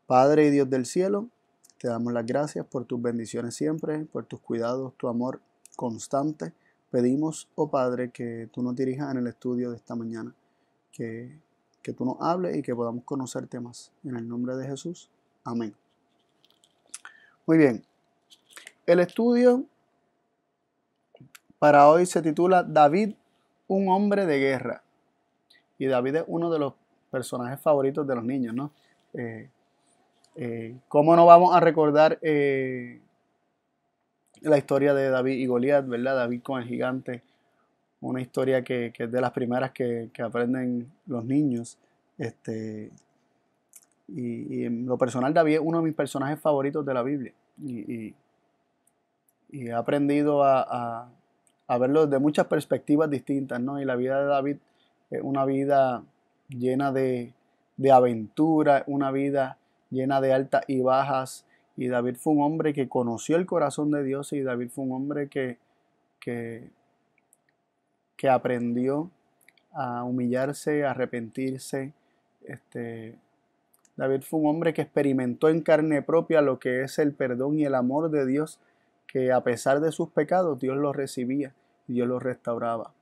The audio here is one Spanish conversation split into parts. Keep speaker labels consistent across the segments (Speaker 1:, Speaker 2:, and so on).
Speaker 1: Padre y Dios del cielo, te damos las gracias por tus bendiciones siempre, por tus cuidados, tu amor constante. Pedimos, oh Padre, que tú nos dirijas en el estudio de esta mañana, que tú nos hables y que podamos conocerte más. En el nombre de Jesús, amén. Muy bien, el estudio para hoy se titula David, un hombre de guerra. Y David es uno de los personajes favoritos de los niños, ¿no? ¿Cómo no vamos a recordar la historia de David y Goliat, ¿verdad? David con el gigante, una historia que es de las primeras que aprenden los niños. Y en lo personal, David es uno de mis personajes favoritos de la Biblia. Y he aprendido a verlo desde muchas perspectivas distintas, ¿no? Y la vida de David es una vida llena de aventura, una vida llena de altas y bajas. Y David fue un hombre que conoció el corazón de Dios, y David fue un hombre que aprendió a humillarse, a arrepentirse. David fue un hombre que experimentó en carne propia lo que es el perdón y el amor de Dios, que a pesar de sus pecados, Dios los recibía y Dios los restauraba.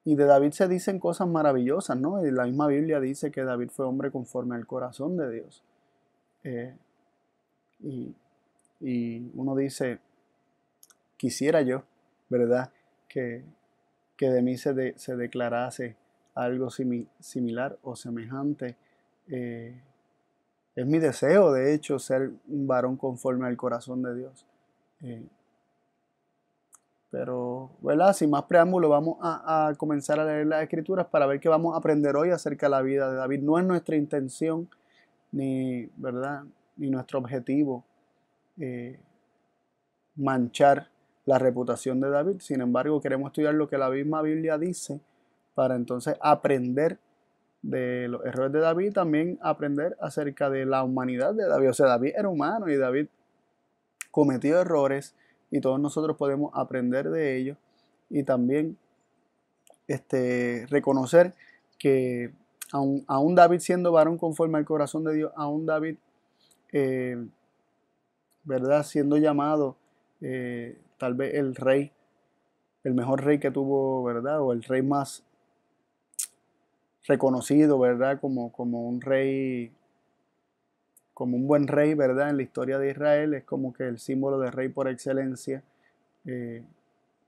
Speaker 1: Y de David se dicen cosas maravillosas, ¿no? Y la misma Biblia dice que David fue hombre conforme al corazón de Dios. Y uno dice, quisiera yo, ¿verdad?, que de mí se declarase algo similar o semejante. Es mi deseo, de hecho, ser un varón conforme al corazón de Dios. Pero, ¿verdad? Sin más preámbulo, vamos a comenzar a leer las Escrituras para ver qué vamos a aprender hoy acerca de la vida de David. No es nuestra intención, ¿verdad?, ni nuestro objetivo manchar la reputación de David. Sin embargo, queremos estudiar lo que la misma Biblia dice para entonces aprender de los errores de David y también aprender acerca de la humanidad de David. O sea, David era humano y David cometió errores y todos nosotros podemos aprender de ellos, y también reconocer que aún David, siendo varón conforme al corazón de Dios, aún David, ¿verdad?, siendo llamado tal vez el rey, el mejor rey que tuvo, ¿verdad?, o el rey más reconocido, ¿verdad?, como un rey, como un buen rey, ¿verdad?, en la historia de Israel. Es como que el símbolo de rey por excelencia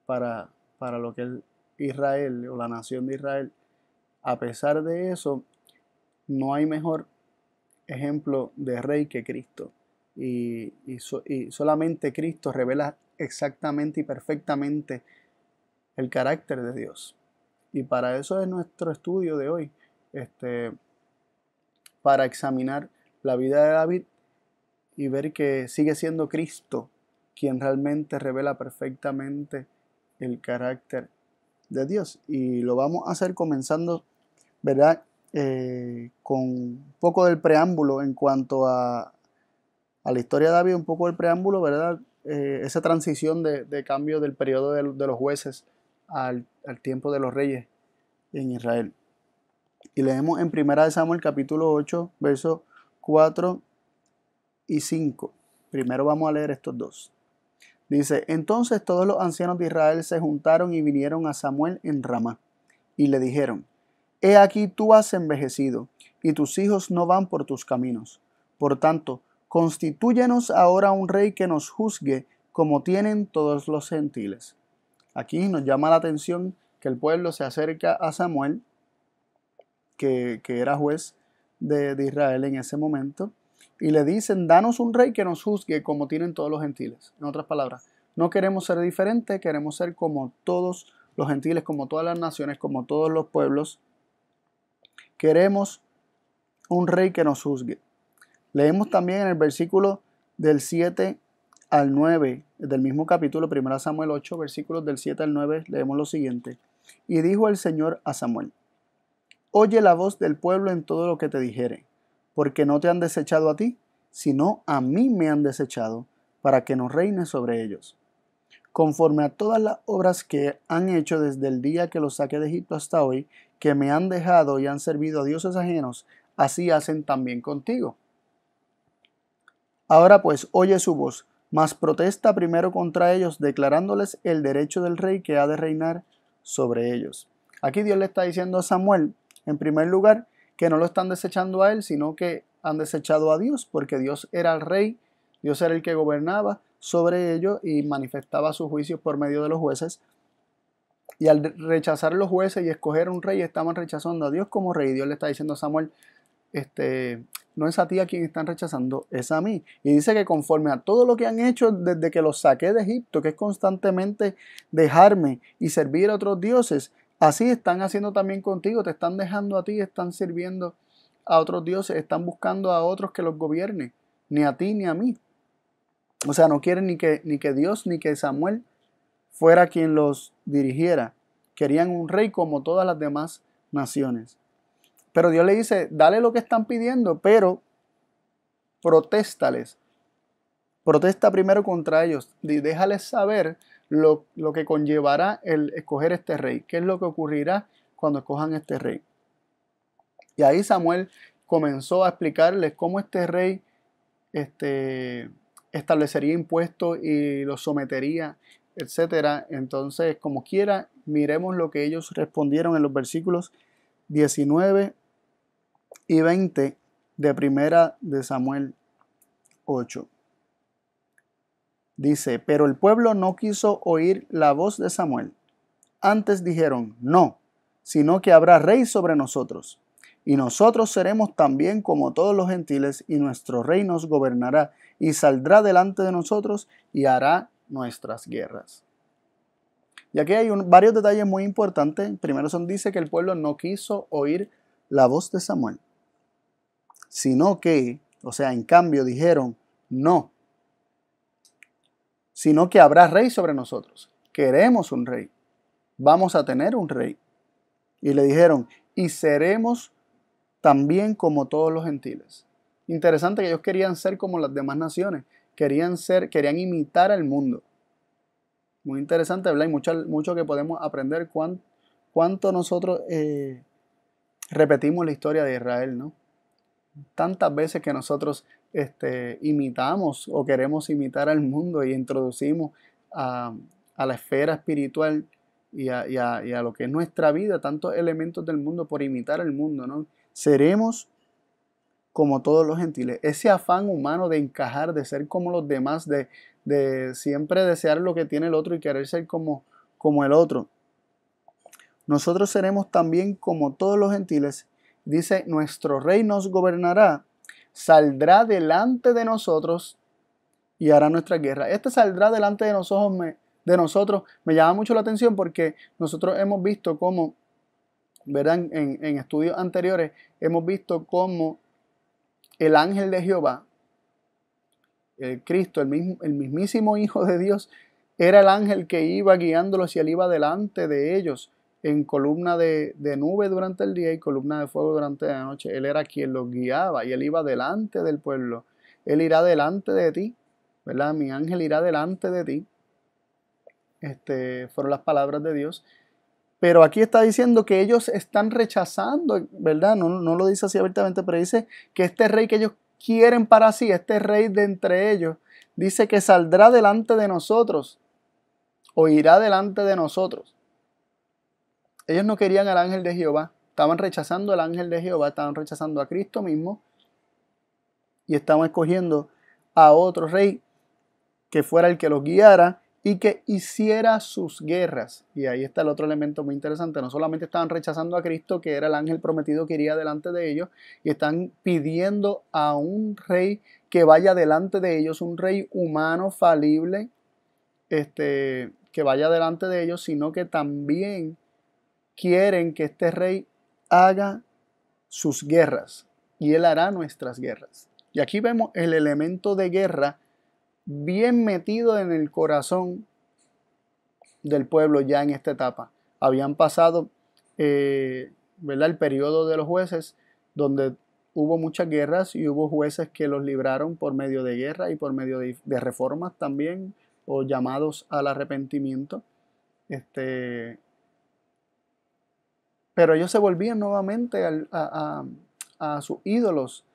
Speaker 1: para lo que es Israel o la nación de Israel. A pesar de eso, no hay mejor ejemplo de rey que Cristo. Y solamente Cristo revela exactamente y perfectamente el carácter de Dios. Y para eso es nuestro estudio de hoy, para examinar la vida de David y ver que sigue siendo Cristo quien realmente revela perfectamente el carácter de Dios. Y lo vamos a hacer comenzando, ¿verdad?, con un poco del preámbulo en cuanto a la historia de David, un poco del preámbulo, ¿verdad? Esa transición de cambio del periodo de los jueces al tiempo de los reyes en Israel. Y leemos en 1 Samuel capítulo 8, versos 4 y 5. Primero vamos a leer estos dos. Dice: entonces todos los ancianos de Israel se juntaron y vinieron a Samuel en Ramá, y le dijeron: he aquí tú has envejecido, y tus hijos no van por tus caminos. Por tanto, constitúyenos ahora un rey que nos juzgue como tienen todos los gentiles. Aquí nos llama la atención que el pueblo se acerca a Samuel, que era juez de Israel en ese momento, y le dicen: danos un rey que nos juzgue como tienen todos los gentiles. En otras palabras, no queremos ser diferentes, queremos ser como todos los gentiles, como todas las naciones, como todos los pueblos. Queremos un rey que nos juzgue. Leemos también en el versículo del 7 al 9 del mismo capítulo, 1 Samuel 8, versículos del 7 al 9, leemos lo siguiente: y dijo el Señor a Samuel: oye la voz del pueblo en todo lo que te dijere, porque no te han desechado a ti, sino a mí me han desechado, para que no reines sobre ellos. Conforme a todas las obras que han hecho desde el día que los saqué de Egipto hasta hoy, que me han dejado y han servido a dioses ajenos, así hacen también contigo. Ahora pues, oye su voz, mas protesta primero contra ellos, declarándoles el derecho del rey que ha de reinar sobre ellos. Aquí Dios le está diciendo a Samuel, en primer lugar, que no lo están desechando a él, sino que han desechado a Dios, porque Dios era el rey, Dios era el que gobernaba sobre ellos y manifestaba sus juicios por medio de los jueces. Y al rechazar los jueces y escoger un rey, estaban rechazando a Dios como rey. Dios le está diciendo a Samuel, no es a ti a quien están rechazando, es a mí. Y dice que conforme a todo lo que han hecho desde que los saqué de Egipto, que es constantemente dejarme y servir a otros dioses, así están haciendo también contigo, te están dejando a ti, están sirviendo a otros dioses, están buscando a otros que los gobierne, ni a ti ni a mí. O sea, no quieren ni que Dios ni que Samuel fuera quien los dirigiera. Querían un rey como todas las demás naciones. Pero Dios le dice, dale lo que están pidiendo, pero protéstales. Protesta primero contra ellos y déjales saber lo que conllevará el escoger este rey. ¿Qué es lo que ocurrirá cuando escojan este rey? Y ahí Samuel comenzó a explicarles cómo este rey establecería impuestos y los sometería, etcétera. Entonces, como quiera, miremos lo que ellos respondieron en los versículos 19 y 20 de primera de Samuel 8. Dice, pero el pueblo no quiso oír la voz de Samuel. Antes dijeron, no, sino que habrá rey sobre nosotros. Y nosotros seremos también como todos los gentiles, y nuestro rey nos gobernará, y saldrá delante de nosotros, y hará nuestras guerras. Y aquí hay varios detalles muy importantes. Primero dice que el pueblo no quiso oír la voz de Samuel, sino que, o sea, en cambio dijeron, no, sino que habrá rey sobre nosotros. Queremos un rey. Vamos a tener un rey. Y le dijeron, y seremos también como todos los gentiles. Interesante que ellos querían ser como las demás naciones. Querían imitar al mundo. Muy interesante, ¿verdad? Hay mucho que podemos aprender cuánto nosotros repetimos la historia de Israel, ¿no? Tantas veces que nosotros imitamos o queremos imitar al mundo y introducimos a la esfera espiritual y a lo que es nuestra vida, tantos elementos del mundo por imitar al mundo, ¿no? Seremos como todos los gentiles. Ese afán humano de encajar, de ser como los demás, de siempre desear lo que tiene el otro y querer ser como el otro. Nosotros seremos también como todos los gentiles. Dice, nuestro rey nos gobernará, saldrá delante de nosotros y hará nuestra guerra. Este saldrá delante de nosotros me llama mucho la atención porque nosotros hemos visto cómo, ¿verdad? En estudios anteriores hemos visto cómo el ángel de Jehová, el Cristo, el mismísimo Hijo de Dios, era el ángel que iba guiándolos y él iba delante de ellos en columna de nube durante el día y columna de fuego durante la noche. Él era quien los guiaba y él iba delante del pueblo. Él irá delante de ti, ¿verdad? Mi ángel irá delante de ti. Fueron las palabras de Dios. Pero aquí está diciendo que ellos están rechazando, ¿verdad? No lo dice así abiertamente, pero dice que este rey que ellos quieren para sí, este rey de entre ellos, dice que saldrá delante de nosotros o irá delante de nosotros. Ellos no querían al ángel de Jehová, estaban rechazando al ángel de Jehová, estaban rechazando a Cristo mismo y estaban escogiendo a otro rey que fuera el que los guiara y que hiciera sus guerras. Y ahí está el otro elemento muy interesante. No solamente estaban rechazando a Cristo, que era el ángel prometido que iría delante de ellos, y están pidiendo a un rey que vaya delante de ellos, un rey humano, falible, que vaya delante de ellos, sino que también quieren que este rey haga sus guerras y él hará nuestras guerras. Y aquí vemos el elemento de guerra bien metido en el corazón del pueblo ya en esta etapa. Habían pasado ¿verdad? El periodo de los jueces, donde hubo muchas guerras y hubo jueces que los libraron por medio de guerra y por medio de reformas también, o llamados al arrepentimiento. Pero ellos se volvían nuevamente a sus ídolos,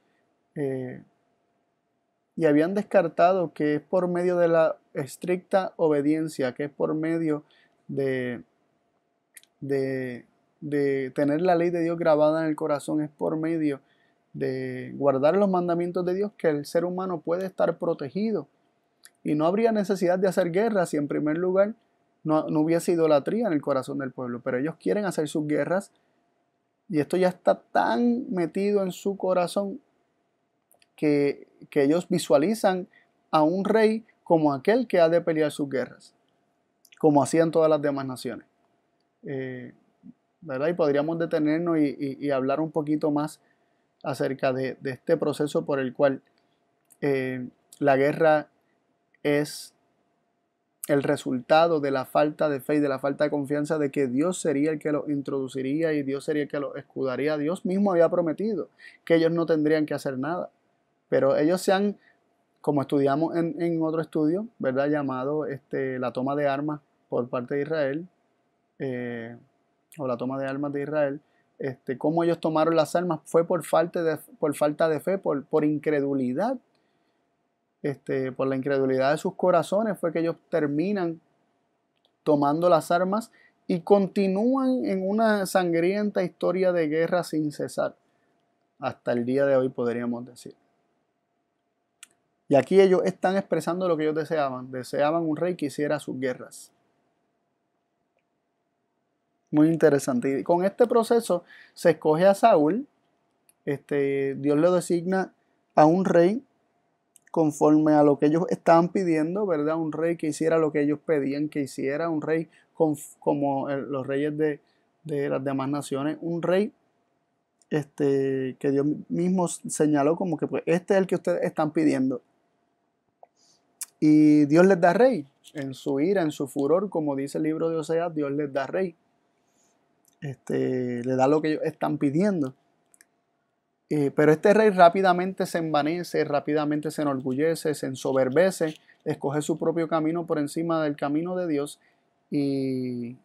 Speaker 1: y habían descartado que es por medio de la estricta obediencia, que es por medio de, de tener la ley de Dios grabada en el corazón, es por medio de guardar los mandamientos de Dios que el ser humano puede estar protegido. Y no habría necesidad de hacer guerra si en primer lugar no hubiese idolatría en el corazón del pueblo. Pero ellos quieren hacer sus guerras y esto ya está tan metido en su corazón que ellos visualizan a un rey como aquel que ha de pelear sus guerras, como hacían todas las demás naciones. ¿Verdad? Y podríamos detenernos y hablar un poquito más acerca de este proceso por el cual la guerra es el resultado de la falta de fe y de la falta de confianza de que Dios sería el que los introduciría y Dios sería el que los escudaría. Dios mismo había prometido que ellos no tendrían que hacer nada. Pero ellos se han, como estudiamos en otro estudio, ¿verdad? Llamado la toma de armas por parte de Israel, o la toma de armas de Israel, cómo ellos tomaron las armas fue por falta de fe, por incredulidad. Por la incredulidad de sus corazones fue que ellos terminan tomando las armas y continúan en una sangrienta historia de guerra sin cesar. Hasta el día de hoy podríamos decir. Y aquí ellos están expresando lo que ellos deseaban. Deseaban un rey que hiciera sus guerras. Muy interesante. Y con este proceso se escoge a Saúl. Dios le designa a un rey conforme a lo que ellos estaban pidiendo, ¿verdad? Un rey que hiciera lo que ellos pedían que hiciera. Un rey como los reyes de las demás naciones. Un rey que Dios mismo señaló como que pues, este es el que ustedes están pidiendo. Y Dios les da rey. En su ira, en su furor, como dice el libro de Oseas, Dios les da rey. Le da lo que ellos están pidiendo. Pero este rey rápidamente se envanece, rápidamente se enorgullece, se ensoberbece, escoge su propio camino por encima del camino de Dios y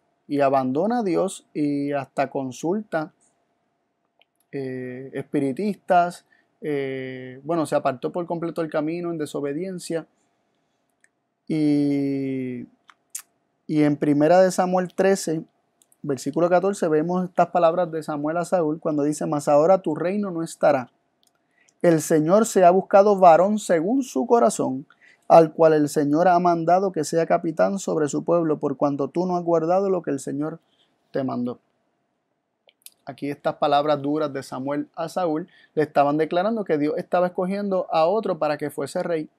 Speaker 1: abandona a Dios y hasta consulta espiritistas. Se apartó por completo del camino en desobediencia. Y en Primera de Samuel 13, versículo 14, vemos estas palabras de Samuel a Saúl cuando dice: mas ahora tu reino no estará. El Señor se ha buscado varón según su corazón, al cual el Señor ha mandado que sea capitán sobre su pueblo, por cuanto tú no has guardado lo que el Señor te mandó. Aquí estas palabras duras de Samuel a Saúl le estaban declarando que Dios estaba escogiendo a otro para que fuese rey.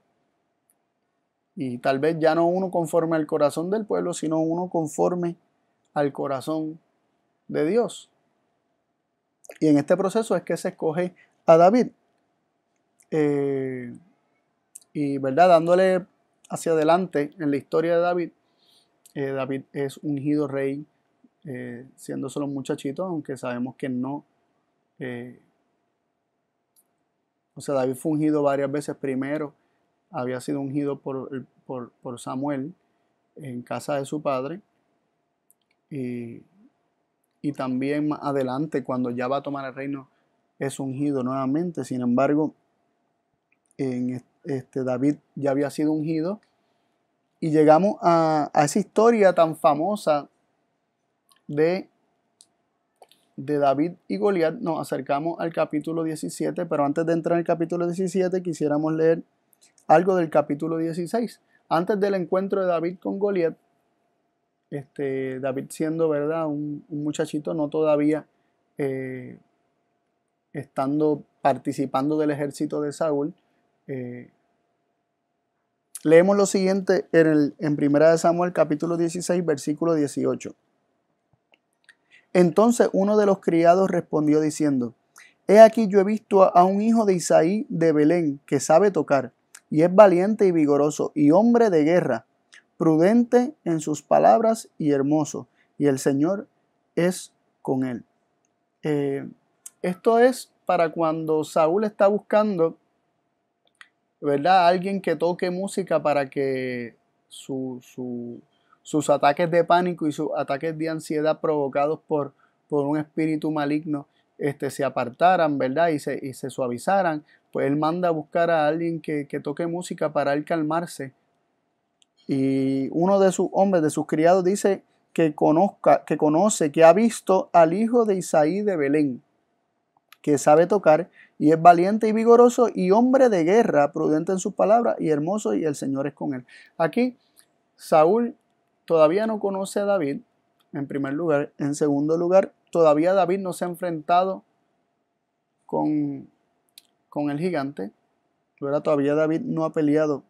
Speaker 1: Y tal vez ya no uno conforme al corazón del pueblo, sino uno conforme al corazón de Dios. Y en este proceso es que se escoge a David. Y verdad, dándole hacia adelante en la historia de David, David es ungido rey, siendo solo un muchachito, aunque sabemos que no. David fue ungido varias veces. Primero había sido ungido por Samuel en casa de su padre. Y también más adelante, cuando ya va a tomar el reino, es ungido nuevamente. Sin embargo, David ya había sido ungido. Y llegamos a esa historia tan famosa de David y Goliat. Nos acercamos al capítulo 17, pero antes de entrar al capítulo 17 quisiéramos leer algo del capítulo 16. Antes del encuentro de David con Goliat, David siendo, ¿verdad?, un muchachito, no todavía participando del ejército de Saúl. Leemos lo siguiente en 1 Samuel capítulo 16, versículo 18. Entonces uno de los criados respondió diciendo: he aquí yo he visto a un hijo de Isaí de Belén que sabe tocar, y es valiente y vigoroso, y hombre de guerra, prudente en sus palabras y hermoso, y el Señor es con él. Esto es para cuando Saúl está buscando, ¿verdad?, alguien que toque música para que sus ataques de pánico y sus ataques de ansiedad provocados por un espíritu maligno se apartaran, ¿verdad? Y se suavizaran, pues él manda a buscar a alguien que toque música para él calmarse. Y uno de sus hombres, de sus criados, dice que conoce, que ha visto al hijo de Isaí de Belén, que sabe tocar y es valiente y vigoroso y hombre de guerra, prudente en sus palabras y hermoso, y el Señor es con él. Aquí Saúl todavía no conoce a David, en primer lugar. En segundo lugar, todavía David no se ha enfrentado con el gigante, ¿verdad? Todavía David no ha peleado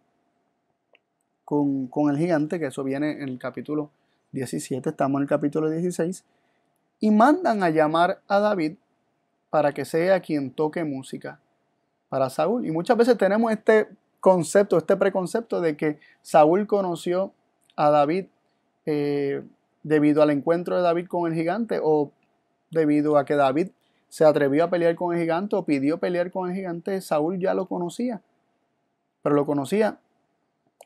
Speaker 1: con el gigante, que eso viene en el capítulo 17, estamos en el capítulo 16, y mandan a llamar a David para que sea quien toque música para Saúl. Y muchas veces tenemos este concepto, este preconcepto de que Saúl conoció a David debido al encuentro de David con el gigante, o debido a que David se atrevió a pelear con el gigante o pidió pelear con el gigante. Saúl ya lo conocía, pero lo conocía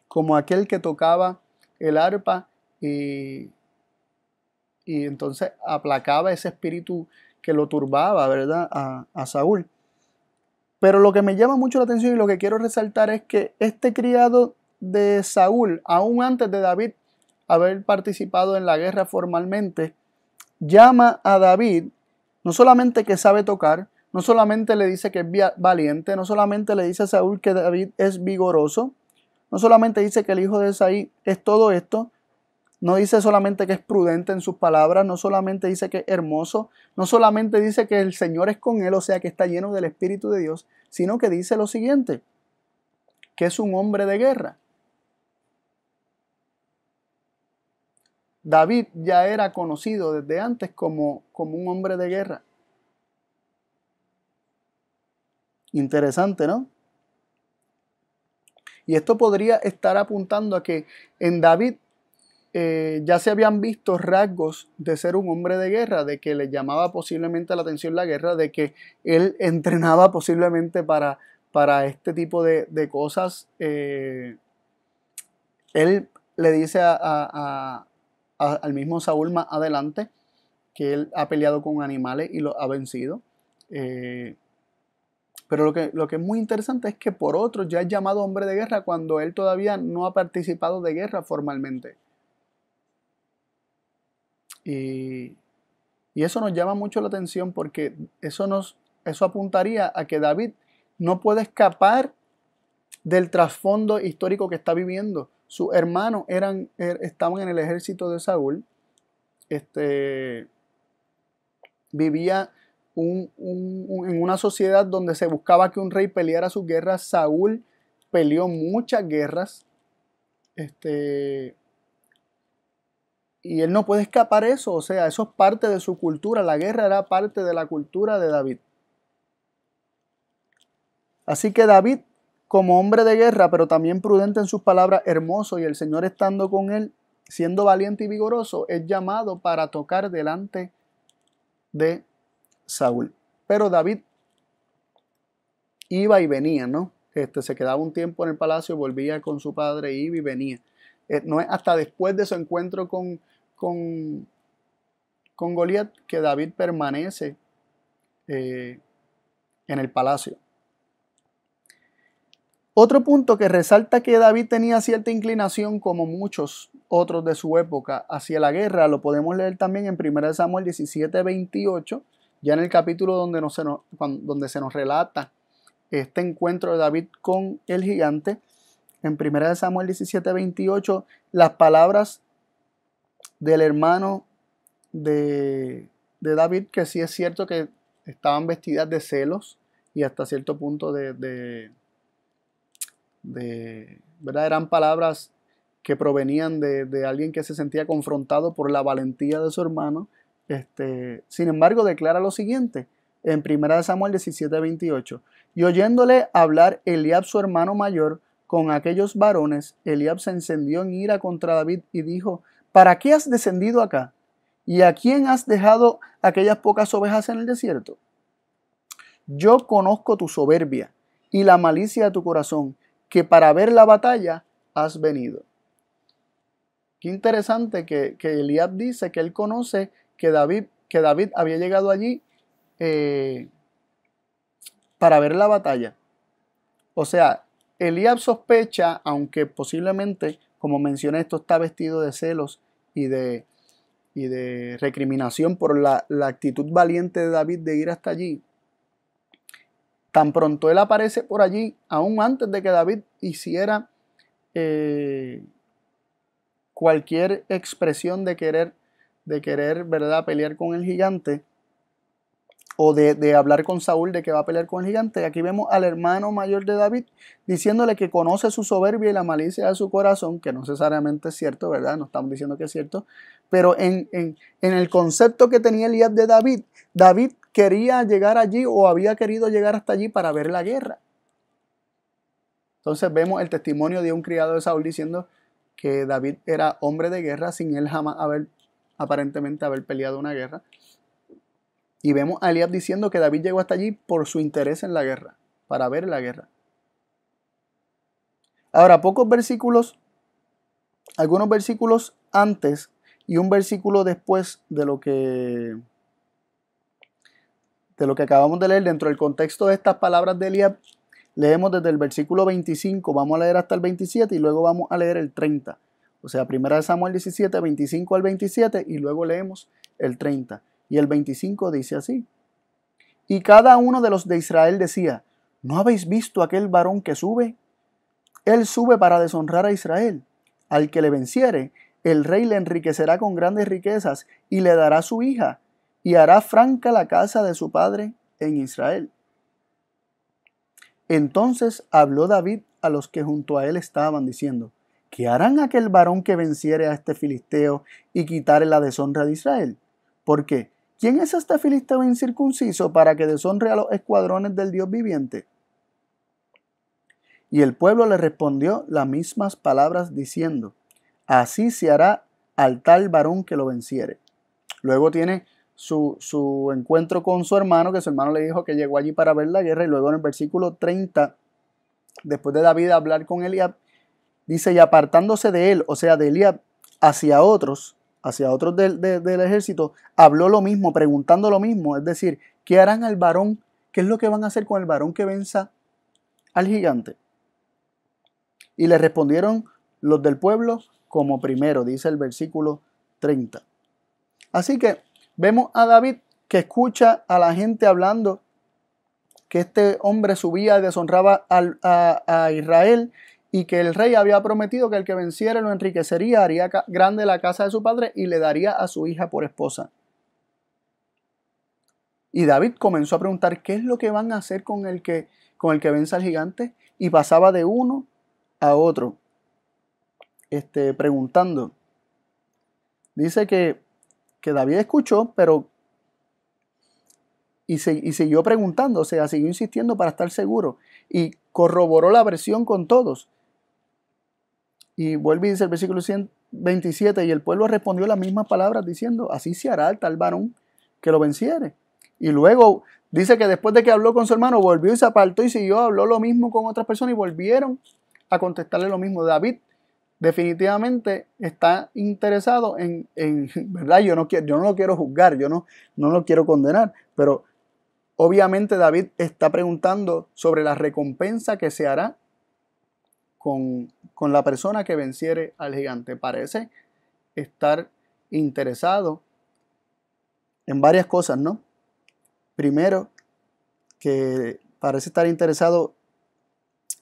Speaker 1: como aquel que tocaba el arpa y entonces aplacaba ese espíritu que lo turbaba, ¿verdad? A Saúl. Pero lo que me llama mucho la atención y lo que quiero resaltar es que este criado de Saúl, aún antes de David haber participado en la guerra formalmente, llama a David, no solamente que sabe tocar, no solamente le dice que es valiente, no solamente le dice a Saúl que David es vigoroso, no solamente dice que el hijo de Isaí es todo esto, no dice solamente que es prudente en sus palabras, no solamente dice que es hermoso, no solamente dice que el Señor es con él, o sea que está lleno del Espíritu de Dios, sino que dice lo siguiente, que es un hombre de guerra. David ya era conocido desde antes como un hombre de guerra. Interesante, ¿no? Y esto podría estar apuntando a que en David ya se habían visto rasgos de ser un hombre de guerra, de que le llamaba posiblemente la atención la guerra, de que él entrenaba posiblemente para este tipo de cosas. Él le dice al mismo Saúl más adelante que él ha peleado con animales y lo ha vencido. Pero lo que es muy interesante es que por otros ya es llamado hombre de guerra cuando él todavía no ha participado de guerra formalmente. Y eso nos llama mucho la atención porque eso apuntaría a que David no puede escapar del trasfondo histórico que está viviendo. Sus hermanos estaban en el ejército de Saúl. Vivía en una sociedad donde se buscaba que un rey peleara sus guerras. Saúl peleó muchas guerras. Y él no puede escapar eso, o sea, eso es parte de su cultura. La guerra era parte de la cultura de David. Así que David, como hombre de guerra, pero también prudente en sus palabras, hermoso, y el Señor estando con él, siendo valiente y vigoroso, es llamado para tocar delante de Saúl. Pero David iba y venía, ¿no? Se quedaba un tiempo en el palacio, volvía con su padre, iba y venía. No es hasta después de su encuentro con Goliat que David permanece en el palacio. Otro punto que resalta que David tenía cierta inclinación, como muchos otros de su época, hacia la guerra, lo podemos leer también en 1 Samuel 17:28, ya en el capítulo donde se nos relata este encuentro de David con el gigante. En 1 Samuel 17:28, las palabras del hermano de David, que sí es cierto que estaban vestidas de celos y hasta cierto punto ¿verdad? Eran palabras que provenían de alguien que se sentía confrontado por la valentía de su hermano. Sin embargo, declara lo siguiente en 1 Samuel 17:28: y oyéndole hablar Eliab su hermano mayor con aquellos varones, Eliab se encendió en ira contra David y dijo: ¿para qué has descendido acá? ¿Y a quién has dejado aquellas pocas ovejas en el desierto? Yo conozco tu soberbia y la malicia de tu corazón, que para ver la batalla has venido. Qué interesante que Eliab dice que él conoce que David había llegado allí eh, para ver la batalla. O sea, Eliab sospecha, aunque posiblemente, como mencioné, esto está vestido de celos y de recriminación por la actitud valiente de David de ir hasta allí. Tan pronto él aparece por allí, aún antes de que David hiciera cualquier expresión de querer, ¿verdad?, pelear con el gigante, o de hablar con Saúl de que va a pelear con el gigante. Aquí vemos al hermano mayor de David diciéndole que conoce su soberbia y la malicia de su corazón, que no necesariamente es cierto, ¿verdad? No estamos diciendo que es cierto, pero en el concepto que tenía Eliab de David, David quería llegar allí o había querido llegar hasta allí para ver la guerra. Entonces vemos el testimonio de un criado de Saúl diciendo que David era hombre de guerra sin él jamás aparentemente haber peleado una guerra. Y vemos a Eliab diciendo que David llegó hasta allí por su interés en la guerra, para ver la guerra. Ahora, algunos versículos antes y un versículo después de lo que acabamos de leer, dentro del contexto de estas palabras de Eliab, leemos desde el versículo 25, vamos a leer hasta el 27 y luego vamos a leer el 30. O sea, 1 Samuel 17, 25 al 27 y luego leemos el 30. Y el 25 dice así: y cada uno de los de Israel decía, ¿no habéis visto aquel varón que sube? Él sube para deshonrar a Israel. Al que le venciere, el rey le enriquecerá con grandes riquezas y le dará su hija, y hará franca la casa de su padre en Israel. Entonces habló David a los que junto a él estaban, diciendo, ¿qué harán aquel varón que venciere a este filisteo y quitare la deshonra de Israel? ¿Por qué? ¿Quién es este filisteo incircunciso para que deshonre a los escuadrones del Dios viviente? Y el pueblo le respondió las mismas palabras diciendo, así se hará al tal varón que lo venciere. Luego tiene su encuentro con su hermano, que su hermano le dijo que llegó allí para ver la guerra, y luego en el versículo 30, después de David hablar con Eliab, dice, y apartándose de él, o sea, de Eliab, hacia otros del ejército, habló lo mismo, preguntando lo mismo, es decir, ¿qué harán al varón? ¿Qué es lo que van a hacer con el varón que venza al gigante? Y le respondieron los del pueblo como primero, dice el versículo 30. Así que vemos a David que escucha a la gente hablando que este hombre subía y deshonraba a Israel, y que el rey había prometido que el que venciera lo enriquecería, haría grande la casa de su padre y le daría a su hija por esposa. Y David comenzó a preguntar qué es lo que van a hacer con el que vence al gigante, y pasaba de uno a otro preguntando. Dice que David escuchó, pero y siguió preguntando, o sea, siguió insistiendo para estar seguro, y corroboró la versión con todos. Y vuelve y dice el versículo 127, y el pueblo respondió las mismas palabras diciendo, así se hará al tal varón que lo venciere. Y luego dice que después de que habló con su hermano, volvió y se apartó y siguió, habló lo mismo con otras personas y volvieron a contestarle lo mismo. David definitivamente está interesado en ¿verdad? Yo no lo quiero juzgar, yo no lo quiero condenar, pero obviamente David está preguntando sobre la recompensa que se hará con la persona que venciere al gigante. Parece estar interesado en varias cosas, ¿no? Primero, que parece estar interesado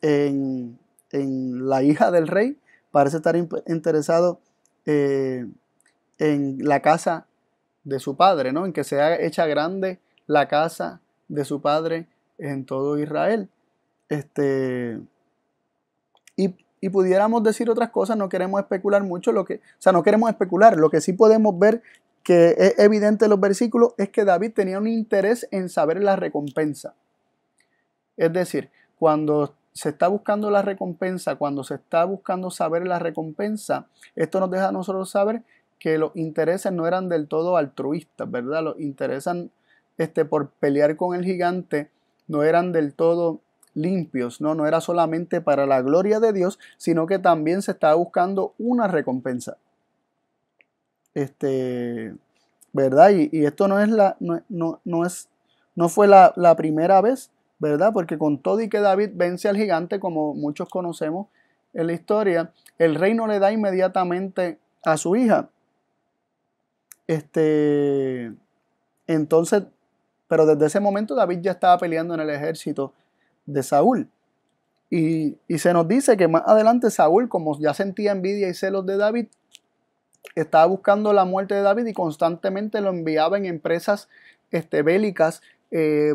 Speaker 1: en la hija del rey, parece estar interesado en la casa de su padre, ¿no? En que sea hecha grande la casa de su padre en todo Israel. Y pudiéramos decir otras cosas, no queremos especular mucho, no queremos especular, lo que sí podemos ver que es evidente en los versículos es que David tenía un interés en saber la recompensa. Es decir, cuando se está buscando la recompensa, cuando se está buscando saber la recompensa, esto nos deja a nosotros saber que los intereses no eran del todo altruistas, ¿verdad? Los intereses por pelear con el gigante no eran del todo limpios, no era solamente para la gloria de Dios, sino que también se estaba buscando una recompensa. ¿Verdad? Y esto no es no fue la primera vez, ¿verdad? Porque con todo y que David vence al gigante, como muchos conocemos en la historia, el rey no le da inmediatamente a su hija. Entonces, pero desde ese momento David ya estaba peleando en el ejército de Saúl. Y se nos dice que más adelante Saúl, como ya sentía envidia y celos de David, estaba buscando la muerte de David y constantemente lo enviaba en empresas bélicas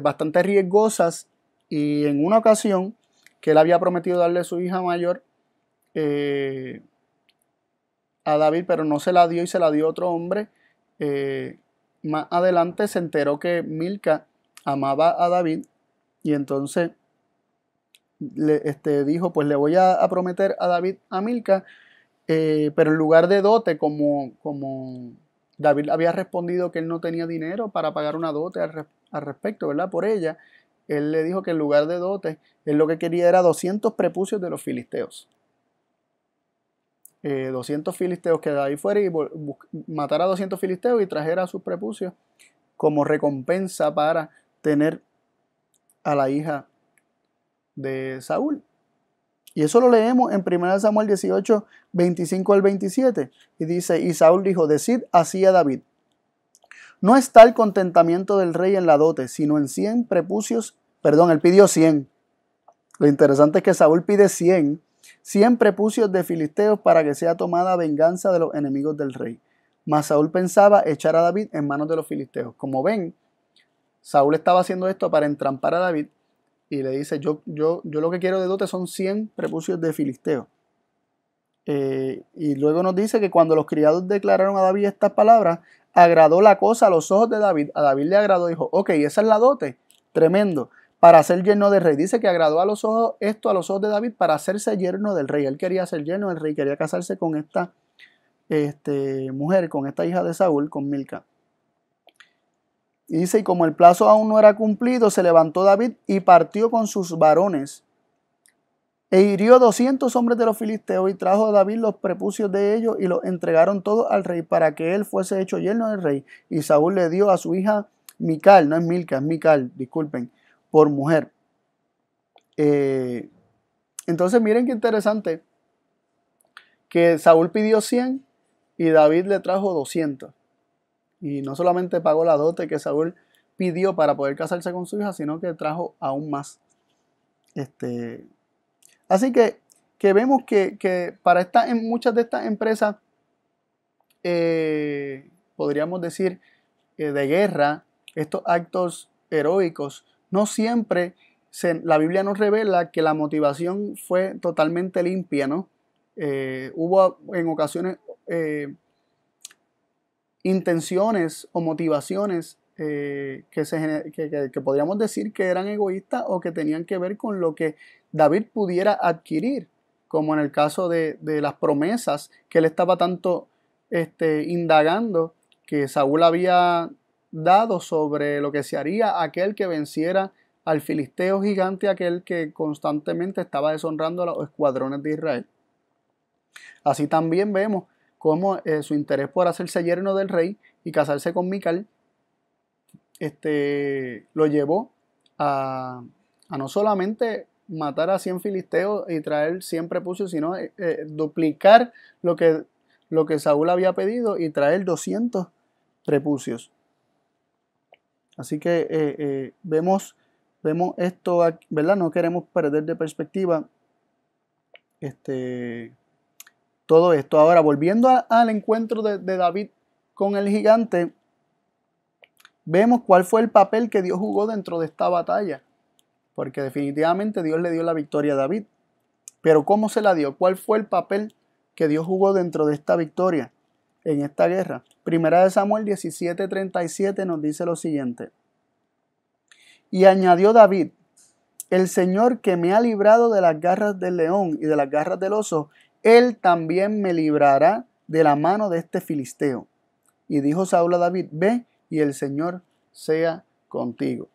Speaker 1: bastante riesgosas. Y en una ocasión que él había prometido darle su hija mayor a David, pero no se la dio y se la dio otro hombre, más adelante se enteró que Milca amaba a David y entonces dijo, pues le voy a prometer a David a Milca, pero en lugar de dote, como David había respondido que él no tenía dinero para pagar una dote al respecto, ¿verdad? Por ella, él le dijo que en lugar de dote, él lo que quería era 200 prepucios de los filisteos. 200 filisteos, que David fuera y matara a 200 filisteos y trajera a sus prepucios como recompensa para tener a la hija de Saúl. Y eso lo leemos en 1 Samuel 18, 25 al 27. Y dice, y Saúl dijo, decid así a David, no está el contentamiento del rey en la dote, sino en 100 prepucios. Perdón, él pidió 100. Lo interesante es que Saúl pide 100 prepucios de filisteos para que sea tomada venganza de los enemigos del rey. Mas Saúl pensaba echar a David en manos de los filisteos. Como ven, Saúl estaba haciendo esto para entrampar a David y le dice, yo lo que quiero de dote son 100 prepucios de filisteos. Y luego nos dice que cuando los criados declararon a David estas palabras, agradó la cosa a los ojos de David. A David le agradó, dijo, ok, esa es la dote, tremendo, para ser yerno del rey. Dice que agradó a los ojos de David para hacerse yerno del rey. Él quería ser yerno del rey, quería casarse con esta mujer, con esta hija de Saúl, con Milca. Y dice, y como el plazo aún no era cumplido, se levantó David y partió con sus varones e hirió 200 hombres de los filisteos y trajo a David los prepucios de ellos y los entregaron todos al rey para que él fuese hecho yerno del rey. Y Saúl le dio a su hija Mical, no es Milca, es Mical, disculpen, por mujer. Entonces miren qué interesante que Saúl pidió 100 y David le trajo 200. Y no solamente pagó la dote que Saúl pidió para poder casarse con su hija, sino que trajo aún más. Así que vemos que para muchas de estas empresas, podríamos decir, de guerra, estos actos heroicos, no siempre la Biblia nos revela que la motivación fue totalmente limpia, ¿no? Hubo en ocasiones intenciones o motivaciones que podríamos decir que eran egoístas o que tenían que ver con lo que David pudiera adquirir, como en el caso de las promesas que él estaba tanto indagando, que Saúl había dado sobre lo que se haría aquel que venciera al filisteo gigante, aquel que constantemente estaba deshonrando a los escuadrones de Israel. Así también vemos cómo su interés por hacerse yerno del rey y casarse con Mical lo llevó a no solamente matar a 100 filisteos y traer 100 prepucios, sino duplicar lo que Saúl había pedido y traer 200 prepucios. Así que vemos esto, ¿verdad? No queremos perder de perspectiva todo esto. Ahora, volviendo al encuentro de David con el gigante, vemos cuál fue el papel que Dios jugó dentro de esta batalla, porque definitivamente Dios le dio la victoria a David. Pero ¿cómo se la dio? ¿Cuál fue el papel que Dios jugó dentro de esta victoria en esta guerra? Primera de Samuel 17:37 nos dice lo siguiente. Y añadió David, el Señor que me ha librado de las garras del león y de las garras del oso, Él también me librará de la mano de este filisteo. Y dijo Saúl a David, ve y el Señor sea contigo.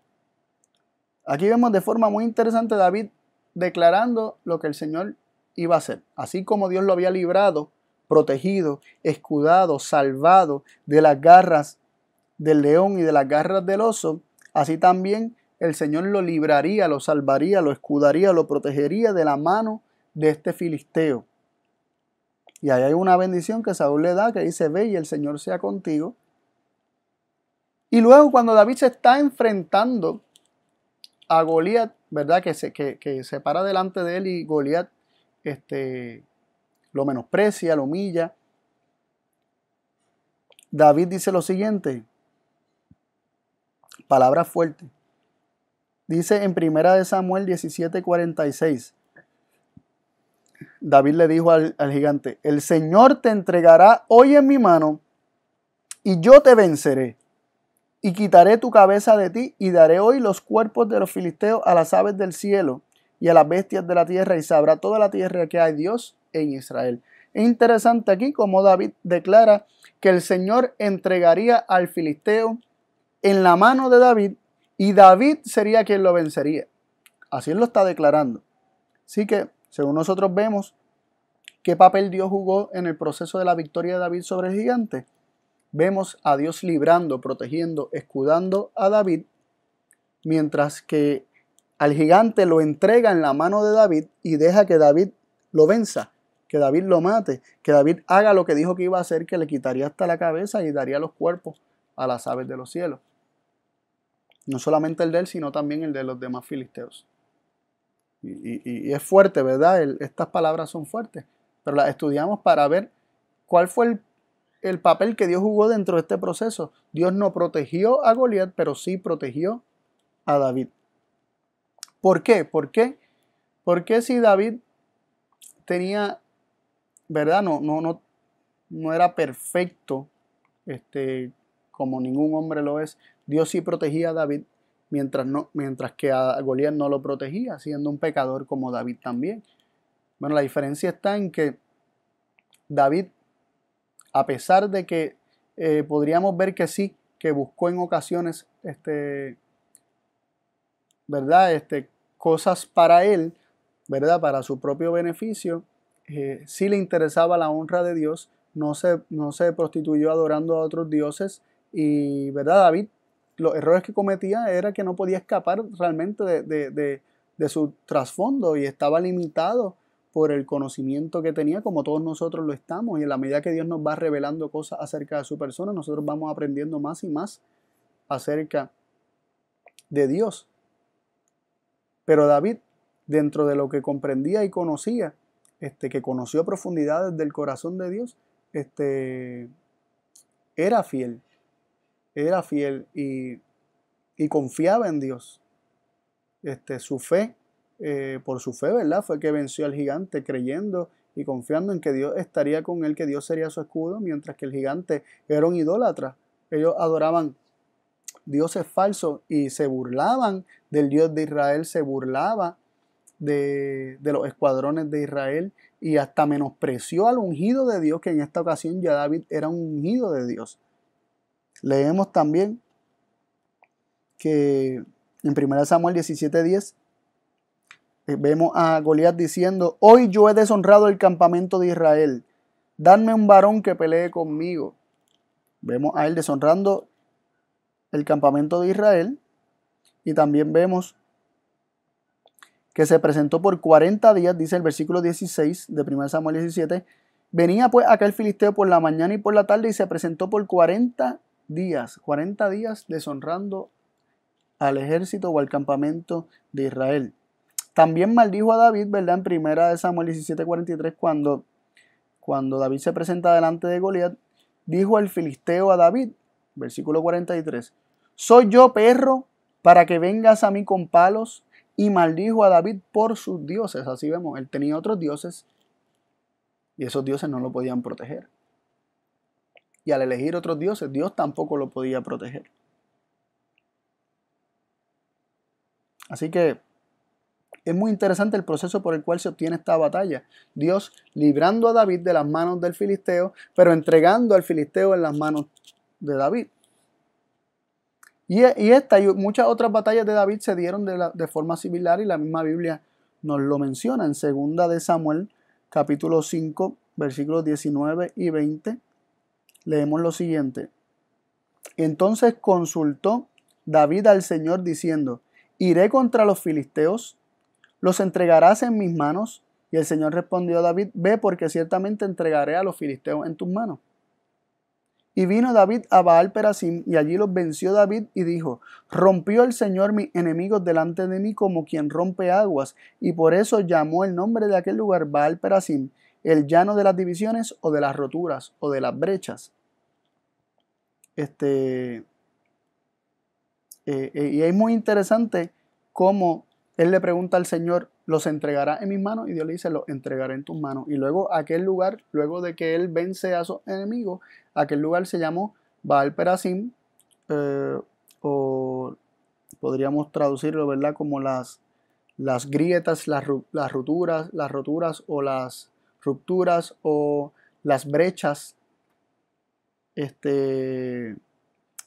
Speaker 1: Aquí vemos de forma muy interesante a David declarando lo que el Señor iba a hacer. Así como Dios lo había librado, protegido, escudado, salvado de las garras del león y de las garras del oso, así también el Señor lo libraría, lo salvaría, lo escudaría, lo protegería de la mano de este filisteo. Y ahí hay una bendición que Saúl le da, que dice: ve y el Señor sea contigo. Y luego cuando David se está enfrentando a Goliat, ¿verdad? Que se para delante de él y Goliat lo menosprecia, lo humilla. David dice lo siguiente, palabras fuertes. Dice en 1 Samuel 17:46, David le dijo al gigante: el Señor te entregará hoy en mi mano y yo te venceré. Y quitaré tu cabeza de ti y daré hoy los cuerpos de los filisteos a las aves del cielo y a las bestias de la tierra, y sabrá toda la tierra que hay Dios en Israel. Es interesante aquí como David declara que el Señor entregaría al filisteo en la mano de David y David sería quien lo vencería. Así él lo está declarando. Así que, según nosotros vemos, ¿qué papel Dios jugó en el proceso de la victoria de David sobre el gigante? Vemos a Dios librando, protegiendo, escudando a David, mientras que al gigante lo entrega en la mano de David y deja que David lo venza, que David lo mate, que David haga lo que dijo que iba a hacer, que le quitaría hasta la cabeza y daría los cuerpos a las aves de los cielos. No solamente el de él, sino también el de los demás filisteos. Y es fuerte, ¿verdad? Estas palabras son fuertes, pero las estudiamos para ver cuál fue el papel que Dios jugó dentro de este proceso. Dios no protegió a Goliat, pero sí protegió a David. ¿Por qué? Porque si David tenía, ¿verdad? No era perfecto, como ningún hombre lo es. Dios sí protegía a David, mientras que a Goliat no lo protegía, siendo un pecador como David también. Bueno, la diferencia está en que David, a pesar de que podríamos ver que sí, que buscó en ocasiones ¿verdad? Cosas para él, ¿verdad? Para su propio beneficio, sí le interesaba la honra de Dios, no se prostituyó adorando a otros dioses y, ¿verdad? David, los errores que cometía era que no podía escapar realmente de su trasfondo y estaba limitado por el conocimiento que tenía, como todos nosotros lo estamos, y en la medida que Dios nos va revelando cosas acerca de su persona, nosotros vamos aprendiendo más y más acerca de Dios. Pero David, dentro de lo que comprendía y conocía, que conoció profundidades del corazón de Dios, era fiel y confiaba en Dios. Su fe, por su fe, ¿verdad? Fue que venció al gigante, creyendo y confiando en que Dios estaría con él, que Dios sería su escudo, mientras que el gigante era un idólatra. Ellos adoraban dioses falsos y se burlaban del Dios de Israel, se burlaba de los escuadrones de Israel y hasta menospreció al ungido de Dios, que en esta ocasión ya David era un ungido de Dios. Leemos también que en 1 Samuel 17:10 vemos a Goliat diciendo: hoy yo he deshonrado el campamento de Israel, dadme un varón que pelee conmigo. Vemos a él deshonrando el campamento de Israel y también vemos que se presentó por 40 días, dice el versículo 16 de 1 Samuel 17, venía pues aquel filisteo por la mañana y por la tarde y se presentó por 40 días deshonrando al ejército o al campamento de Israel. También maldijo a David, ¿verdad? En 1 Samuel 17:43, cuando David se presenta delante de Goliat, dijo el filisteo a David, versículo 43, ¿soy yo perro para que vengas a mí con palos? Y maldijo a David por sus dioses. Así vemos, él tenía otros dioses y esos dioses no lo podían proteger. Y al elegir otros dioses, Dios tampoco lo podía proteger. Así que es muy interesante el proceso por el cual se obtiene esta batalla. Dios librando a David de las manos del filisteo, pero entregando al filisteo en las manos de David. Y esta y muchas otras batallas de David se dieron de forma similar y la misma Biblia nos lo menciona en 2 de Samuel, capítulo 5, versículos 19 y 20. Leemos lo siguiente. Entonces consultó David al Señor diciendo: iré contra los filisteos, los entregarás en mis manos. Y el Señor respondió a David: ve, porque ciertamente entregaré a los filisteos en tus manos. Y vino David a Baal Perasim, y allí los venció David, y dijo: rompió el Señor mis enemigos delante de mí como quien rompe aguas, y por eso llamó el nombre de aquel lugar Baal Perasim, el llano de las divisiones, o de las roturas, o de las brechas. Y es muy interesante cómo él le pregunta al Señor: ¿los entregará en mis manos? Y Dios le dice: los entregaré en tus manos. Y luego aquel lugar, luego de que él vence a sus enemigos, aquel lugar se llamó Baal Perasim, o podríamos traducirlo, ¿verdad?, como las grietas, las roturas o las rupturas o las brechas de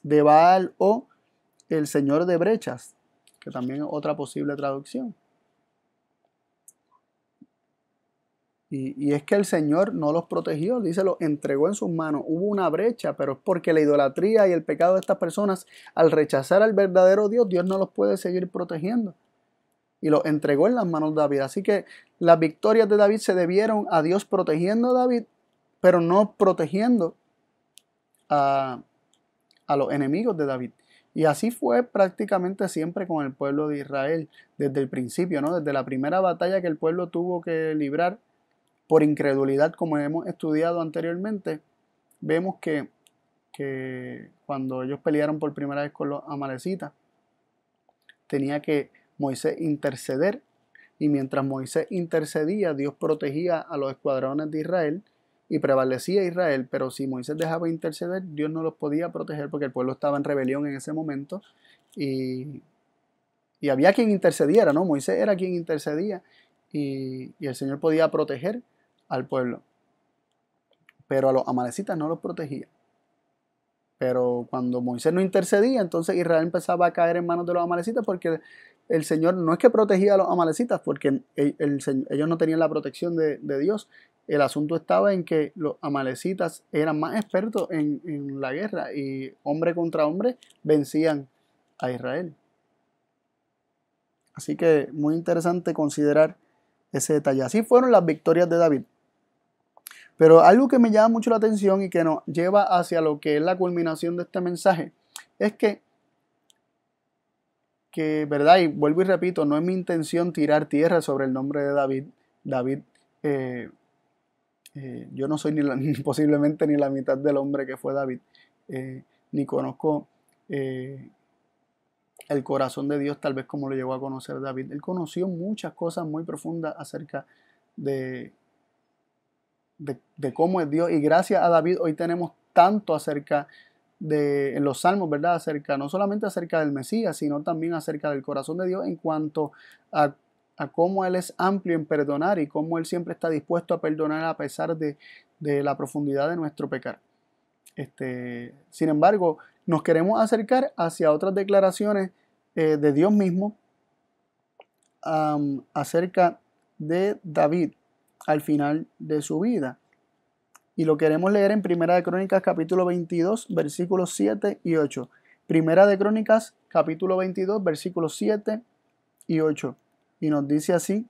Speaker 1: Baal, o el Señor de brechas, que también es otra posible traducción. Y es que el Señor no los protegió, dice, los entregó en sus manos. Hubo una brecha, pero es porque la idolatría y el pecado de estas personas, al rechazar al verdadero Dios, Dios no los puede seguir protegiendo. Y los entregó en las manos de David. Así que las victorias de David se debieron a Dios protegiendo a David, pero no protegiendo a los enemigos de David. Y así fue prácticamente siempre con el pueblo de Israel, desde el principio, ¿no? Desde la primera batalla que el pueblo tuvo que librar por incredulidad, como hemos estudiado anteriormente, vemos que cuando ellos pelearon por primera vez con los amalecitas, tenía que Moisés interceder, y mientras Moisés intercedía, Dios protegía a los escuadrones de Israel y prevalecía Israel. Pero si Moisés dejaba de interceder, Dios no los podía proteger porque el pueblo estaba en rebelión en ese momento, y había quien intercediera, ¿no? Moisés era quien intercedía, y el Señor podía proteger al pueblo, pero a los amalecitas no los protegía. Pero cuando Moisés no intercedía, entonces Israel empezaba a caer en manos de los amalecitas, porque el Señor no es que protegía a los amalecitas, porque ellos no tenían la protección de Dios. El asunto estaba en que los amalecitas eran más expertos en la guerra, y hombre contra hombre vencían a Israel. Así que muy interesante considerar ese detalle. Así fueron las victorias de David. Pero algo que me llama mucho la atención y que nos lleva hacia lo que es la culminación de este mensaje es que, ¿verdad? Y vuelvo y repito, no es mi intención tirar tierra sobre el nombre de David. David, yo no soy ni posiblemente ni la mitad del hombre que fue David, ni conozco el corazón de Dios tal vez como lo llegó a conocer David. Él conoció muchas cosas muy profundas acerca de cómo es Dios, y gracias a David hoy tenemos tanto acerca en los salmos, ¿verdad? Acerca, no solamente acerca del Mesías, sino también acerca del corazón de Dios en cuanto a cómo Él es amplio en perdonar y cómo Él siempre está dispuesto a perdonar a pesar de la profundidad de nuestro pecado. Sin embargo, nos queremos acercar hacia otras declaraciones de Dios mismo acerca de David al final de su vida. Y lo queremos leer en Primera de Crónicas capítulo 22, versículos 7 y 8. Primera de Crónicas capítulo 22, versículos 7 y 8. Y nos dice así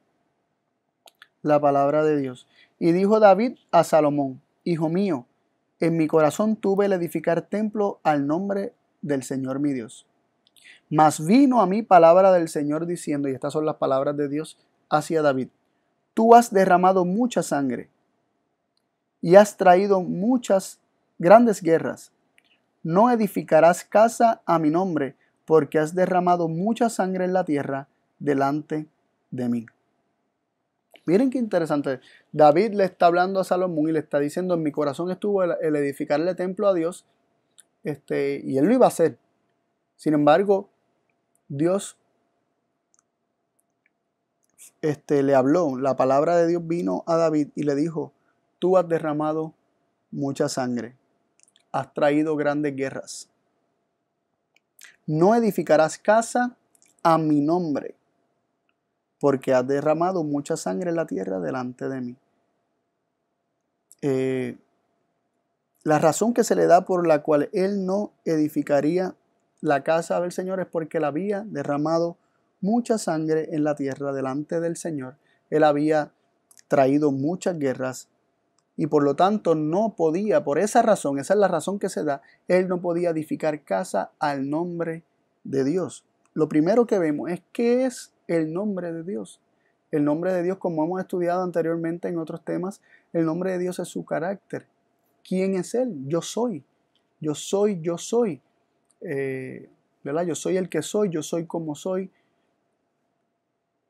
Speaker 1: la palabra de Dios. Y dijo David a Salomón: hijo mío, en mi corazón tuve el edificar templo al nombre del Señor mi Dios. Mas vino a mí palabra del Señor diciendo, y estas son las palabras de Dios hacia David: tú has derramado mucha sangre y has traído muchas grandes guerras. No edificarás casa a mi nombre, porque has derramado mucha sangre en la tierra delante de mí. Miren qué interesante. David le está hablando a Salomón y le está diciendo: en mi corazón estuvo el edificarle templo a Dios, y él lo iba a hacer. Sin embargo, Dios le habló, la palabra de Dios vino a David y le dijo: tú has derramado mucha sangre, has traído grandes guerras. No edificarás casa a mi nombre, porque has derramado mucha sangre en la tierra delante de mí. La razón que se le da por la cual él no edificaría la casa del Señor es porque él había derramado mucha sangre en la tierra delante del Señor. Él había traído muchas guerras y por lo tanto no podía, por esa razón, esa es la razón que se da, él no podía edificar casa al nombre de Dios. Lo primero que vemos es qué es el nombre de Dios. El nombre de Dios, como hemos estudiado anteriormente en otros temas, el nombre de Dios es su carácter. ¿Quién es Él? Yo soy. Yo soy, yo soy. ¿Verdad? Yo soy el que soy, yo soy como soy.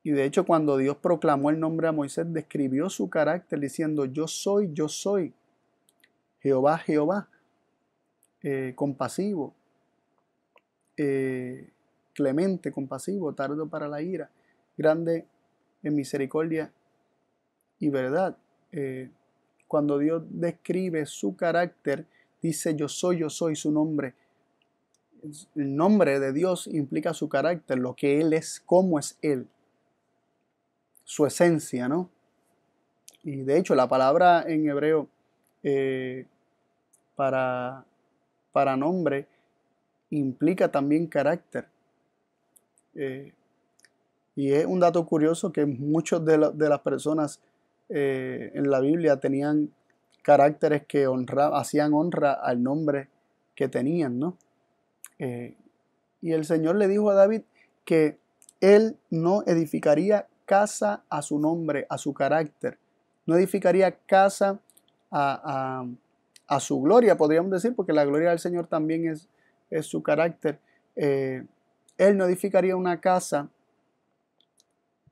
Speaker 1: Y de hecho, cuando Dios proclamó el nombre a Moisés, describió su carácter diciendo, yo soy, Jehová, Jehová, compasivo, clemente, compasivo, tardo para la ira, grande en misericordia y verdad. Cuando Dios describe su carácter, dice yo soy su nombre. El nombre de Dios implica su carácter, lo que Él es, cómo es Él, su esencia, ¿no? Y de hecho la palabra en hebreo para nombre implica también carácter. Y es un dato curioso que muchos de las personas en la Biblia tenían caracteres que hacían honra al nombre que tenían, ¿no? Y el Señor le dijo a David que él no edificaría casa a su nombre, a su carácter. No edificaría casa a su gloria, podríamos decir, porque la gloria del Señor también es su carácter. Él no edificaría una casa,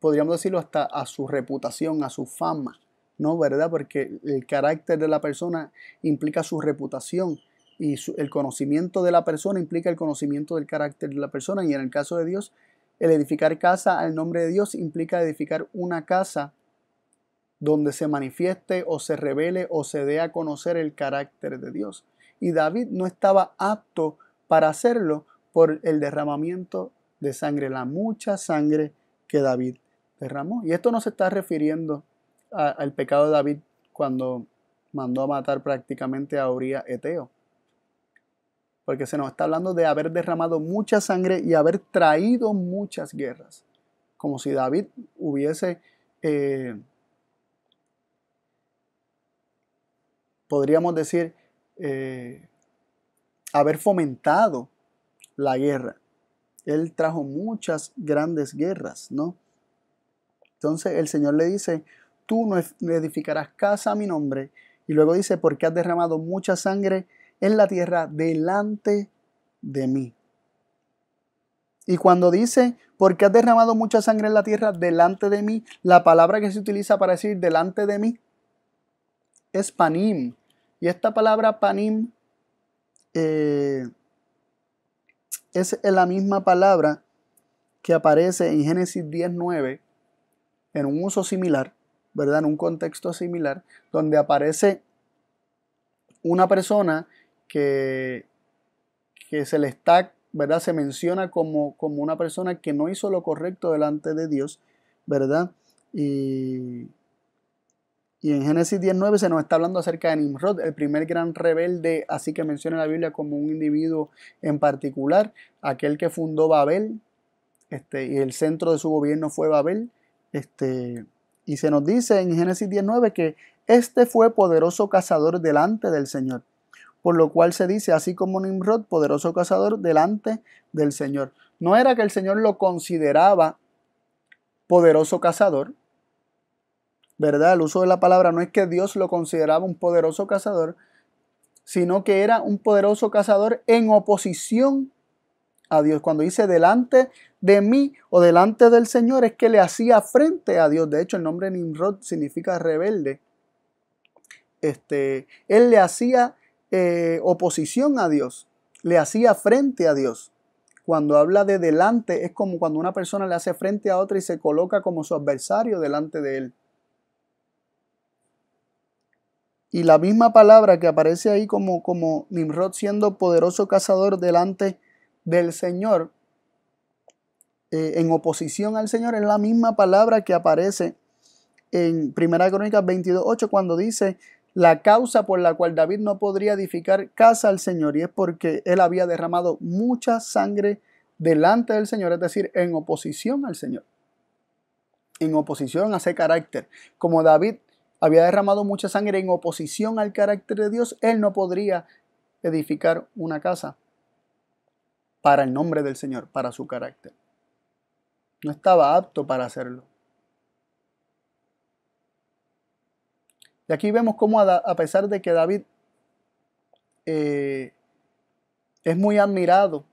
Speaker 1: podríamos decirlo, hasta a su reputación, a su fama, ¿no? ¿Verdad? Porque el carácter de la persona implica su reputación y el conocimiento de la persona implica el conocimiento del carácter de la persona. Y en el caso de Dios, el edificar casa al nombre de Dios implica edificar una casa donde se manifieste o se revele o se dé a conocer el carácter de Dios. Y David no estaba apto para hacerlo por el derramamiento de sangre, la mucha sangre que David derramó. Y esto no se está refiriendo al pecado de David cuando mandó a matar prácticamente a Uría Eteo, porque se nos está hablando de haber derramado mucha sangre y haber traído muchas guerras, como si David hubiese podríamos decir haber fomentado la guerra. Él trajo muchas grandes guerras, ¿no? Entonces el Señor le dice, tú no edificarás casa a mi nombre. Y luego dice, porque has derramado mucha sangre en la tierra delante de mí. Y cuando dice, porque has derramado mucha sangre en la tierra delante de mí, la palabra que se utiliza para decir delante de mí es panim. Y esta palabra panim es la misma palabra que aparece en Génesis 10:9 en un uso similar, ¿verdad? En un contexto similar, donde aparece una persona que se le está, ¿verdad? Se menciona como una persona que no hizo lo correcto delante de Dios, ¿verdad? Y en Génesis 10:9 se nos está hablando acerca de Nimrod, el primer gran rebelde, así que menciona la Biblia como un individuo en particular, aquel que fundó Babel, y el centro de su gobierno fue Babel. Y se nos dice en Génesis 10:9 que este fue poderoso cazador delante del Señor, por lo cual se dice, así como Nimrod, poderoso cazador delante del Señor. No era que el Señor lo consideraba poderoso cazador, ¿verdad? El uso de la palabra no es que Dios lo consideraba un poderoso cazador, sino que era un poderoso cazador en oposición a Dios. Cuando dice delante de mí o delante del Señor, es que le hacía frente a Dios. De hecho, el nombre Nimrod significa rebelde. Él le hacía oposición a Dios, le hacía frente a Dios. Cuando habla de delante, es como cuando una persona le hace frente a otra y se coloca como su adversario delante de él. Y la misma palabra que aparece ahí como Nimrod siendo poderoso cazador delante del Señor, en oposición al Señor, es la misma palabra que aparece en 1 Crónicas 22:8 cuando dice, la causa por la cual David no podría edificar casa al Señor, y es porque él había derramado mucha sangre delante del Señor, es decir, en oposición al Señor, en oposición a ese carácter. Como David había derramado mucha sangre en oposición al carácter de Dios, él no podría edificar una casa para el nombre del Señor, para su carácter. No estaba apto para hacerlo. Y aquí vemos cómo a pesar de que David es muy admirado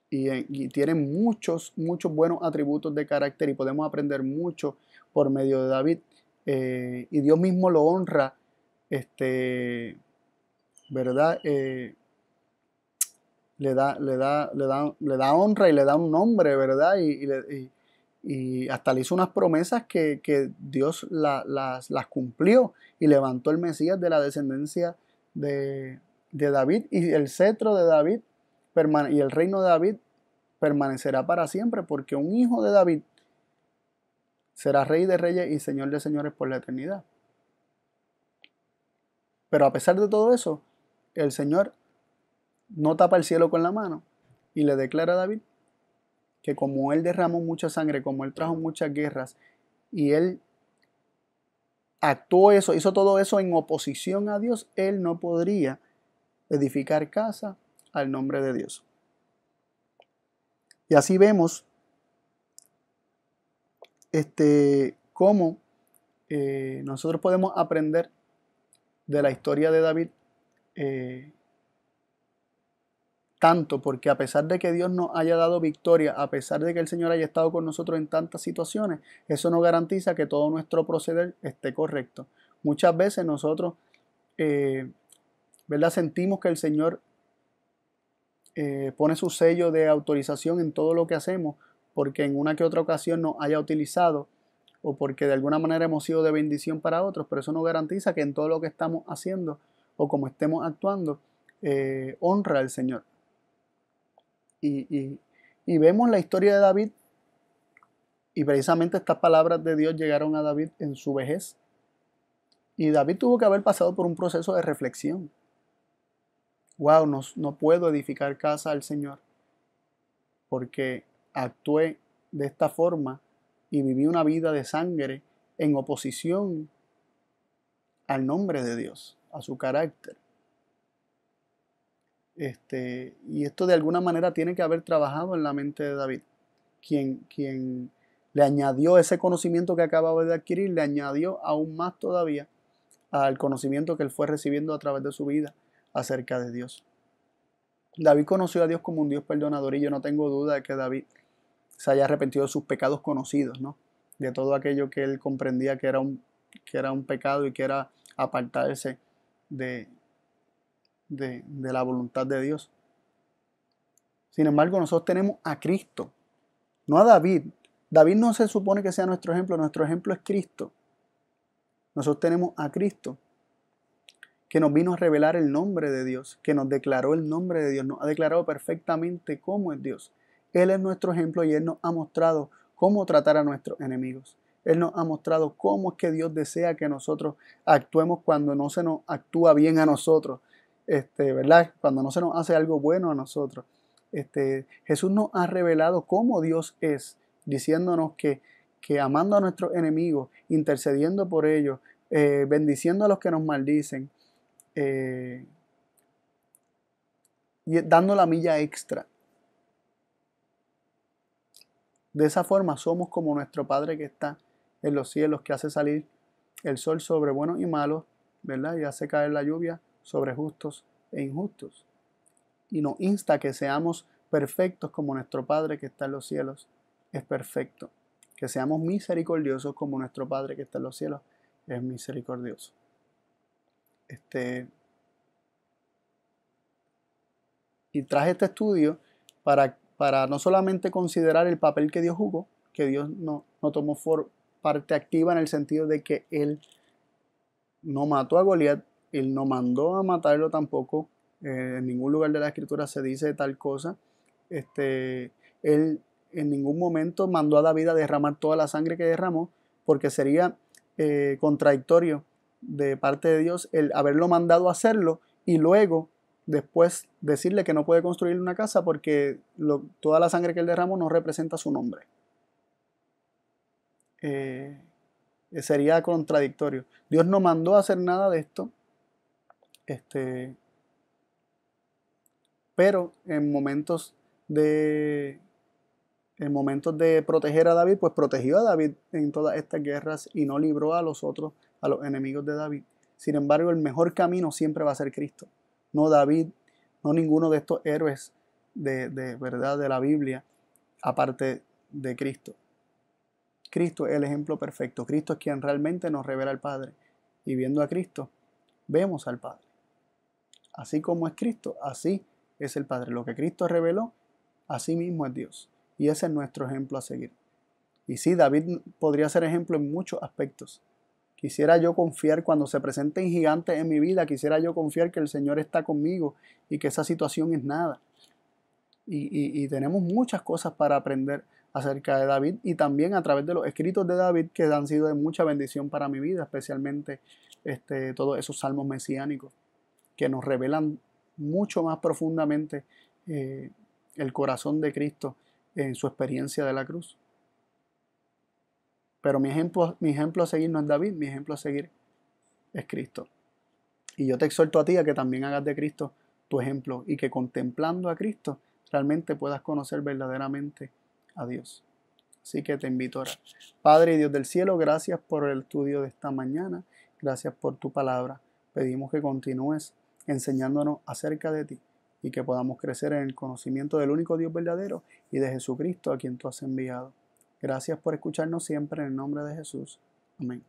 Speaker 1: y tiene muchos buenos atributos de carácter y podemos aprender mucho por medio de David, y Dios mismo lo honra, ¿verdad? Le da honra y le da un nombre, ¿verdad? Y hasta le hizo unas promesas que Dios las cumplió y levantó el Mesías de la descendencia de David, y el cetro de David y el reino de David permanecerá para siempre, porque un hijo de David será rey de reyes y señor de señores por la eternidad. Pero a pesar de todo eso, el Señor no tapa el cielo con la mano y le declara a David que como él derramó mucha sangre, como él trajo muchas guerras y él actuó eso, hizo todo eso en oposición a Dios, él no podría edificar casa al nombre de Dios. Y así vemos cómo nosotros podemos aprender de la historia de David, tanto porque a pesar de que Dios nos haya dado victoria, a pesar de que el Señor haya estado con nosotros en tantas situaciones, eso no garantiza que todo nuestro proceder esté correcto. Muchas veces nosotros, ¿verdad?, sentimos que el Señor pone su sello de autorización en todo lo que hacemos, porque en una que otra ocasión nos haya utilizado o porque de alguna manera hemos sido de bendición para otros, pero eso no garantiza que en todo lo que estamos haciendo o como estemos actuando honra al Señor. Y vemos la historia de David, y precisamente estas palabras de Dios llegaron a David en su vejez, y David tuvo que haber pasado por un proceso de reflexión. Wow, no puedo edificar casa al Señor porque actué de esta forma y viví una vida de sangre en oposición al nombre de Dios, a su carácter. Y esto de alguna manera tiene que haber trabajado en la mente de David, quien le añadió ese conocimiento que acababa de adquirir, le añadió aún más todavía al conocimiento que él fue recibiendo a través de su vida acerca de Dios. David conoció a Dios como un Dios perdonador, y yo no tengo duda de que David se haya arrepentido de sus pecados conocidos, ¿no? De todo aquello que él comprendía que era un pecado y que era apartarse de la voluntad de Dios. Sin embargo, nosotros tenemos a Cristo, no a David. David no se supone que sea nuestro ejemplo es Cristo. Nosotros tenemos a Cristo, que nos vino a revelar el nombre de Dios, que nos declaró el nombre de Dios, nos ha declarado perfectamente cómo es Dios. Él es nuestro ejemplo y Él nos ha mostrado cómo tratar a nuestros enemigos. Él nos ha mostrado cómo es que Dios desea que nosotros actuemos cuando no se nos actúa bien a nosotros, ¿verdad? Cuando no se nos hace algo bueno a nosotros. Jesús nos ha revelado cómo Dios es, diciéndonos que amando a nuestros enemigos, intercediendo por ellos, bendiciendo a los que nos maldicen, y dando la milla extra. De esa forma somos como nuestro Padre que está en los cielos, que hace salir el sol sobre buenos y malos, ¿verdad? Y hace caer la lluvia sobre justos e injustos. Y nos insta a que seamos perfectos como nuestro Padre que está en los cielos es perfecto. Que seamos misericordiosos como nuestro Padre que está en los cielos es misericordioso. Y traje este estudio para no solamente considerar el papel que Dios jugó, que Dios no tomó parte activa en el sentido de que Él no mató a Goliat, Él no mandó a matarlo tampoco, en ningún lugar de la Escritura se dice tal cosa. Él en ningún momento mandó a David a derramar toda la sangre que derramó, porque sería contradictorio de parte de Dios el haberlo mandado a hacerlo y luego después decirle que no puede construir una casa porque toda la sangre que él derramó no representa su nombre. Sería contradictorio. Dios no mandó a hacer nada de esto, pero en momentos de proteger a David, pues protegió a David en todas estas guerras y no libró a los otros, a los enemigos de David. Sin embargo, el mejor camino siempre va a ser Cristo. No David, no ninguno de estos héroes de verdad de la Biblia, aparte de Cristo. Cristo es el ejemplo perfecto. Cristo es quien realmente nos revela al Padre. Y viendo a Cristo, vemos al Padre. Así como es Cristo, así es el Padre. Lo que Cristo reveló, así mismo es Dios. Y ese es nuestro ejemplo a seguir. Y sí, David podría ser ejemplo en muchos aspectos. Quisiera yo confiar cuando se presenten gigantes en mi vida, quisiera yo confiar que el Señor está conmigo y que esa situación es nada. Y tenemos muchas cosas para aprender acerca de David y también a través de los escritos de David que han sido de mucha bendición para mi vida, especialmente todos esos salmos mesiánicos que nos revelan mucho más profundamente el corazón de Cristo en su experiencia de la cruz. Pero mi ejemplo a seguir no es David, mi ejemplo a seguir es Cristo. Y yo te exhorto a ti a que también hagas de Cristo tu ejemplo y que contemplando a Cristo realmente puedas conocer verdaderamente a Dios. Así que te invito a orar. Padre y Dios del cielo, gracias por el estudio de esta mañana. Gracias por tu palabra. Pedimos que continúes enseñándonos acerca de ti y que podamos crecer en el conocimiento del único Dios verdadero y de Jesucristo a quien tú has enviado. Gracias por escucharnos siempre en el nombre de Jesús. Amén.